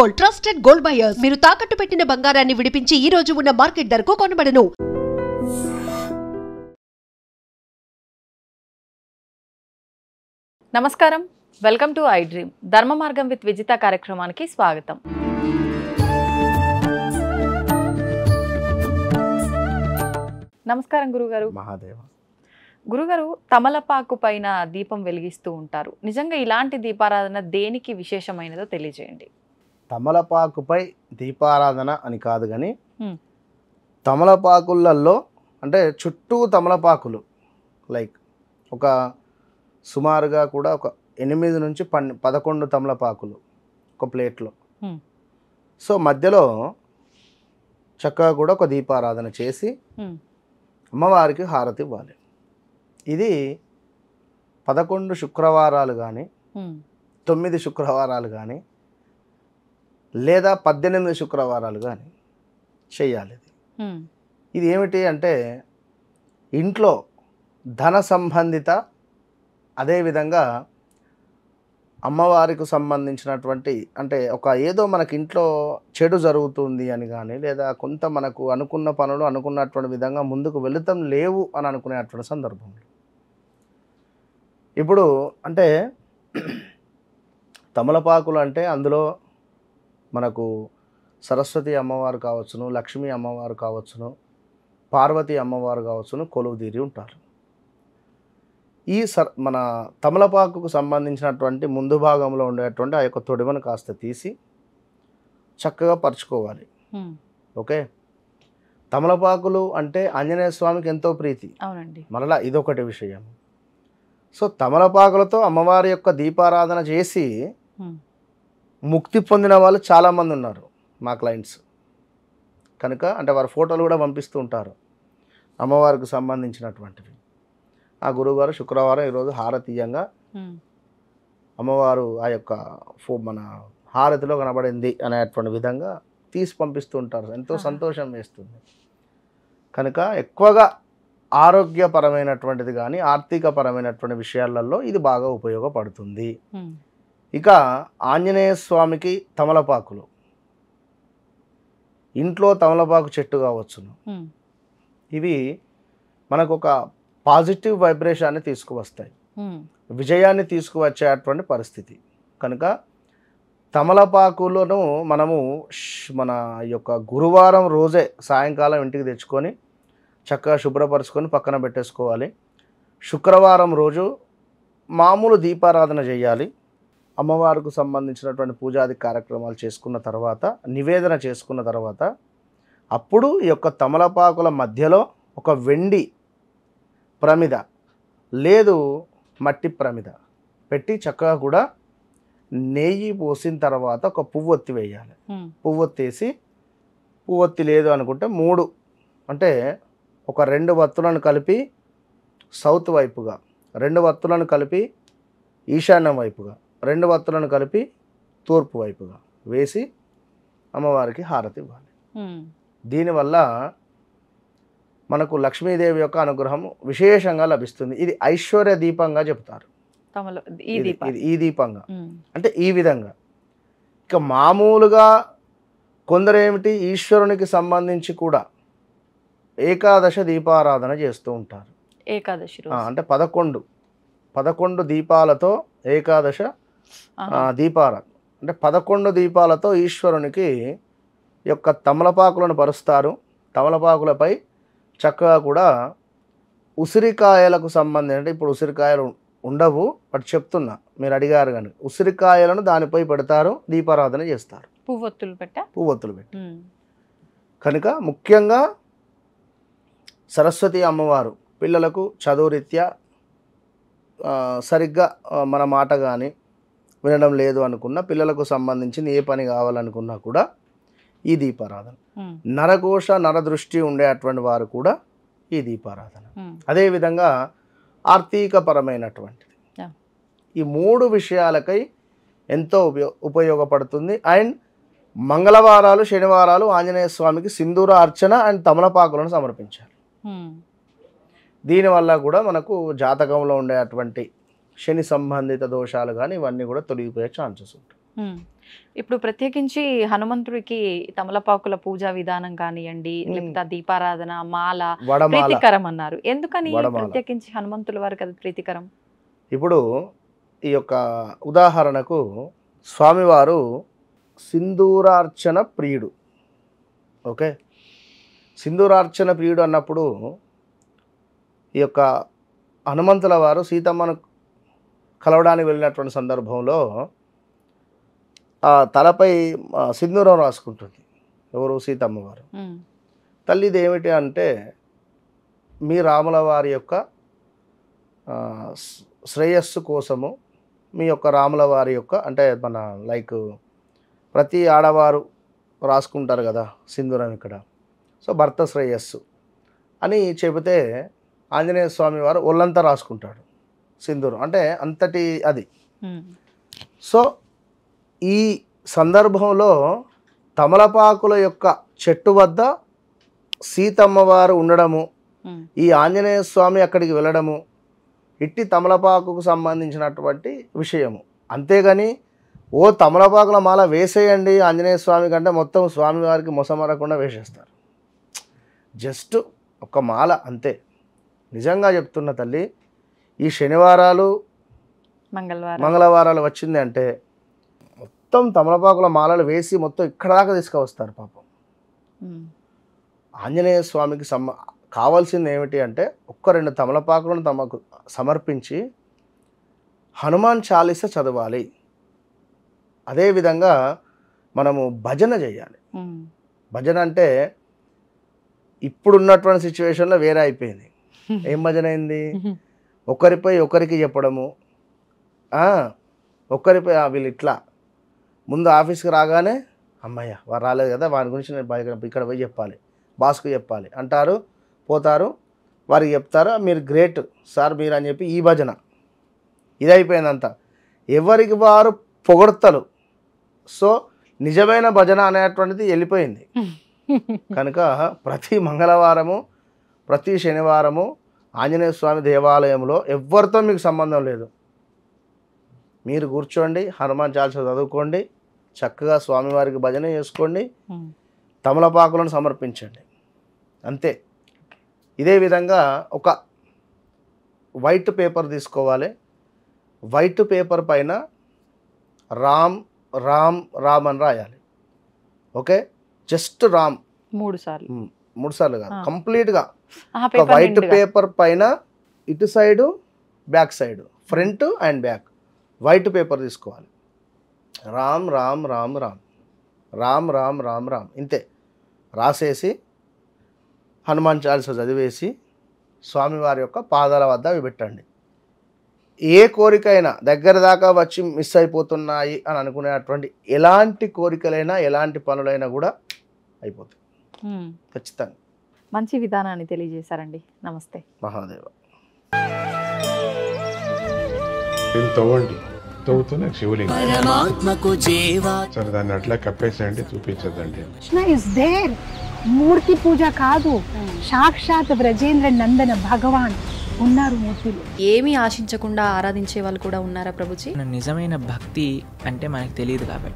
Gold, trusted gold buyers. మీరు తాకట్టు పెట్టిన బంగారాన్ని విడిపించి ఈ రోజు ఉన్న మార్కెట్ ధరకు కొనబడను. నమస్కారం, వెల్కమ్ టు ఐ డ్రీమ్. ధర్మ మార్గం విత్ విజిత కార్యక్రమానికి స్వాగతం. నమస్కారం గురుగారు. మహాదేవ. గురుగారు, తమలపాకు పైన దీపం వెలిగిస్తూ ఉంటారు. నిజంగా ఇలాంటి దీపారాధన దేనికి విశేషమైనదో తెలియజేయండి. తమలపాకుపై దీపారాధన అని కాదు కానీ తమలపాకులలో అంటే చుట్టూ తమలపాకులు లైక్ ఒక సుమారుగా కూడా ఒక 8 నుంచి 11 తమలపాకులు ఒక ప్లేట్లో. సో మధ్యలో చక్కగా కూడా ఒక దీపారాధన చేసి అమ్మవారికి హారతి ఇవ్వాలి. ఇది 11 శుక్రవారాలు కానీ 9 శుక్రవారాలు కానీ లేదా 18 శుక్రవారాలు కానీ చెయ్యాలి. ఇది ఏమిటి అంటే ఇంట్లో ధన సంబంధిత, అదేవిధంగా అమ్మవారికి సంబంధించినటువంటి అంటే ఒక ఏదో మనకి ఇంట్లో చెడు జరుగుతుంది అని కానీ లేదా కొంత మనకు అనుకున్న పనులు అనుకున్నటువంటి విధంగా ముందుకు వెళుతాం లేవు అని అనుకునేటువంటి సందర్భంలో ఇప్పుడు అంటే తమలపాకులు అంటే అందులో మనకు సరస్వతి అమ్మవారు కావచ్చును, లక్ష్మీ అమ్మవారు కావచ్చును, పార్వతీ అమ్మవారు కావచ్చును కొలువు తీరి ఉంటారు. ఈ మన తమలపాకుకు సంబంధించినటువంటి ముందు భాగంలో ఉండేటువంటి ఆ యొక్క తొడిమను కాస్త తీసి చక్కగా పరుచుకోవాలి. ఓకే, తమలపాకులు అంటే ఆంజనేయ స్వామికి ఎంతో ప్రీతి. అవునండి. మరలా ఇదొకటి విషయం. సో తమలపాకులతో అమ్మవారి యొక్క దీపారాధన చేసి ముక్తి పొందిన వాళ్ళు చాలామంది ఉన్నారు మా క్లయింట్స్. కనుక అంటే వారి ఫోటోలు కూడా పంపిస్తూ ఉంటారు అమ్మవారికి సంబంధించినటువంటివి. ఆ గురువుగారు శుక్రవారం ఈరోజు హారతీయంగా అమ్మవారు ఆ యొక్క మన హారతిలో కనబడింది అనేటువంటి విధంగా తీసి పంపిస్తూ ఉంటారు. ఎంతో సంతోషం వేస్తుంది. కనుక ఎక్కువగా ఆరోగ్యపరమైనటువంటిది కానీ ఆర్థికపరమైనటువంటి విషయాలలో ఇది బాగా ఉపయోగపడుతుంది. ఇక ఆంజనేయ స్వామికి తమలపాకులు, ఇంట్లో తమలపాకు చెట్టు కావచ్చును, ఇవి మనకు ఒక పాజిటివ్ వైబ్రేషన్ని తీసుకువస్తాయి, విజయాన్ని తీసుకువచ్చేటువంటి పరిస్థితి. కనుక తమలపాకులను మనము మన యొక్క గురువారం రోజే సాయంకాలం ఇంటికి తెచ్చుకొని చక్కగా శుభ్రపరచుకొని పక్కన పెట్టేసుకోవాలి. శుక్రవారం రోజు మామూలు దీపారాధన చేయాలి. అమ్మవారికి సంబంధించినటువంటి పూజాది కార్యక్రమాలు చేసుకున్న తర్వాత, నివేదన చేసుకున్న తర్వాత అప్పుడు ఈ యొక్క తమలపాకుల మధ్యలో ఒక వెండి ప్రమిద లేదు మట్టి ప్రమిద పెట్టి చక్కగా కూడా నెయ్యి పోసిన తర్వాత ఒక పువ్వొత్తి వేయాలి. పువ్వొత్తేసి పువ్వొత్తి లేదు అనుకుంటే 3 అంటే ఒక 2 వత్తులను కలిపి సౌత్ వైపుగా, 2 వత్తులను కలిపి ఈశాన్యం వైపుగా, 2 వత్తులను కలిపి తూర్పు వైపుగా వేసి అమ్మవారికి హారతి ఇవ్వాలి. దీనివల్ల మనకు లక్ష్మీదేవి యొక్క అనుగ్రహం విశేషంగా లభిస్తుంది. ఇది ఐశ్వర్య దీపంగా చెప్తారు. ఈ దీపంగా అంటే ఈ విధంగా. ఇక మామూలుగా కొందరేమిటి ఈశ్వరునికి సంబంధించి కూడా ఏకాదశ దీపారాధన చేస్తూ ఉంటారు. ఏకాదశి అంటే 11 దీపాలతో ఏకాదశ దీపారాధన అంటే 11 దీపాలతో ఈశ్వరునికి యొక్క తమలపాకులను పరుస్తారు. తమలపాకులపై చక్కగా కూడా ఉసిరికాయలకు సంబంధించి అంటే ఇప్పుడు ఉసిరికాయలు ఉండవు బట్ చెప్తున్నా, మీరు అడిగారు కానీ ఉసిరికాయలను దానిపై పెడతారు, దీపారాధన చేస్తారు, పువ్వొత్తులు పెట్టి. కనుక ముఖ్యంగా సరస్వతి అమ్మవారు పిల్లలకు చదువురీత్యా సరిగ్గా మన మాట కానీ వినడం లేదు అనుకున్న పిల్లలకు సంబంధించిన ఏ పని కావాలనుకున్నా కూడా ఈ దీపారాధన. నరఘోష నరదృష్టి ఉండేటువంటి వారు కూడా ఈ దీపారాధన. అదేవిధంగా ఆర్థికపరమైనటువంటిది. ఈ 3 విషయాలకై ఎంతో ఉపయోగపడుతుంది. అండ్ మంగళవారాలు శనివారాలు ఆంజనేయ స్వామికి సింధూర అర్చన అండ్ తమలపాకులను సమర్పించాలి. దీనివల్ల కూడా మనకు జాతకంలో ఉండేటువంటి శని సంబంధిత దోషాలు కానీ ఇవన్నీ కూడా తొలగిపోయే ఛాన్సెస్ ఉంటాయి. ఇప్పుడు ప్రత్యేకించి హనుమంతుడికి తమలపాకుల పూజా విధానం కానివ్వండి, లేకపోతే దీపారాధన, మాల వడమాల ప్రీతికరం అన్నారు. ఎందుకని వడమాల. ప్రత్యేకించి హనుమంతుల వారికి అది ప్రీతికరం? ఇప్పుడు ఈ యొక్క ఉదాహరణకు స్వామివారు సింధూరార్చన ప్రియుడు. ఓకే, సింధూరార్చన ప్రియుడు అన్నప్పుడు ఈ యొక్క హనుమంతుల వారు సీతమ్మను కలవడానికి వెళ్ళినటువంటి సందర్భంలో ఆ తలపై సింధూరం రాసుకుంటుంది ఎవరు? సీతమ్మ వారు. తల్లిది ఏమిటి అంటే మీ రాముల వారి యొక్క శ్రేయస్సు కోసము, మీ యొక్క రాముల వారి యొక్క అంటే మన లైక్ ప్రతి ఆడవారు రాసుకుంటారు కదా సింధూరం ఇక్కడ. సో భర్త శ్రేయస్సు అని చెబితే ఆంజనేయ స్వామి వారు ఒళ్ళంతా రాసుకుంటాడు సింధూరం, అంటే అంతటి అది. సో ఈ సందర్భంలో తమలపాకుల యొక్క చెట్టు వద్ద సీతమ్మ వారు ఉండడము, ఈ ఆంజనేయ స్వామి అక్కడికి వెళ్ళడము ఇట్టి తమలపాకుకు సంబంధించినటువంటి విషయము. అంతేగాని ఓ తమలపాకుల మాల వేసేయండి ఆంజనేయ స్వామి కంటే మొత్తం స్వామివారికి మొసమరకుండా వేసేస్తారు. జస్ట్ ఒక మాల అంతే. నిజంగా చెప్తున్న తల్లి, ఈ శనివారాలు మంగళవారాలు వచ్చింది అంటే మొత్తం తమలపాకుల మాలలు వేసి మొత్తం ఇక్కడ దాకా తీసుకువస్తారు పాపం. ఆంజనేయ స్వామికి కావాల్సింది ఏమిటి అంటే ఒక్క 2 తమలపాకులను తమకు సమర్పించి హనుమాన్ చాలీస చదవాలి. అదేవిధంగా మనము భజన చేయాలి. భజన అంటే ఇప్పుడున్నటువంటి సిచ్యువేషన్లో వేరే అయిపోయింది. ఏం భజన అయింది? ఒకరిపై ఒకరికి చెప్పడము, ఒకరిపై వీళ్ళు ఇట్లా ముందు ఆఫీస్కి రాగానే అమ్మయ్య వారు రాలేదు కదా వారి గురించి నేను ఇక్కడ పోయి చెప్పాలి, బాస్కు చెప్పాలి అంటారు, పోతారు, వారికి చెప్తారు మీరు గ్రేట్ సార్ మీరు అని చెప్పి ఈ భజన ఇది అయిపోయిందంతా. ఎవరికి వారు పొగడతలు. సో నిజమైన భజన అనేటువంటిది వెళ్ళిపోయింది. కనుక ప్రతి మంగళవారము ప్రతి శనివారము ఆంజనేయ స్వామి దేవాలయంలో ఎవరితో మీకు సంబంధం లేదు, మీరు కూర్చోండి, హనుమాన్ చాలీస చదువుకోండి, చక్కగా స్వామివారికి భజన చేసుకోండి, తమలపాకులను సమర్పించండి, అంతే. ఇదే విధంగా ఒక వైట్ పేపర్ తీసుకోవాలి. వైట్ పేపర్ పైన రామ్ రామ్ రామ్ అని రాయాలి. ఓకే, జస్ట్ రామ్ 3 సార్లు కాదు, కంప్లీట్గా ఒక వైట్ పేపర్ పైన ఇటు side back side front and back white paper తీసుకోవాలి. రామ్ రామ్ రామ్ రామ్ రామ్ రామ్ రామ్ రామ్ ఇంతే రాసేసి హనుమాన్ చాలీస చదివేసి స్వామివారి యొక్క పాదాల వద్ద అవి పెట్టండి. ఏ కోరికైనా దగ్గర దాకా వచ్చి మిస్ అయిపోతున్నాయి అని అనుకునేటువంటి ఎలాంటి కోరికలైనా ఎలాంటి పనులైనా కూడా అయిపోతాయి ఖచ్చితంగా. మంచి విధానాన్ని తెలియజేశారండి. నమస్తే. మహాదేవ. తవ్వండి, తవ్వుతూనే శివలింగం సరే దాన్ని అట్లా కప్పేసేయండి, చూపించదండి. Krishna is there. మూర్తి పూజ కాదు, సాక్షాత్ బ్రజేంద్ర నందన భగవాన్ ఉన్నారు మూర్తిలో. ఏమీ ఆశించకుండా ఆరాధించే వాళ్ళు కూడా ఉన్నారా ప్రభుజీ? నిజమైన భక్తి అంటే మనకు తెలియదు కాబట్టి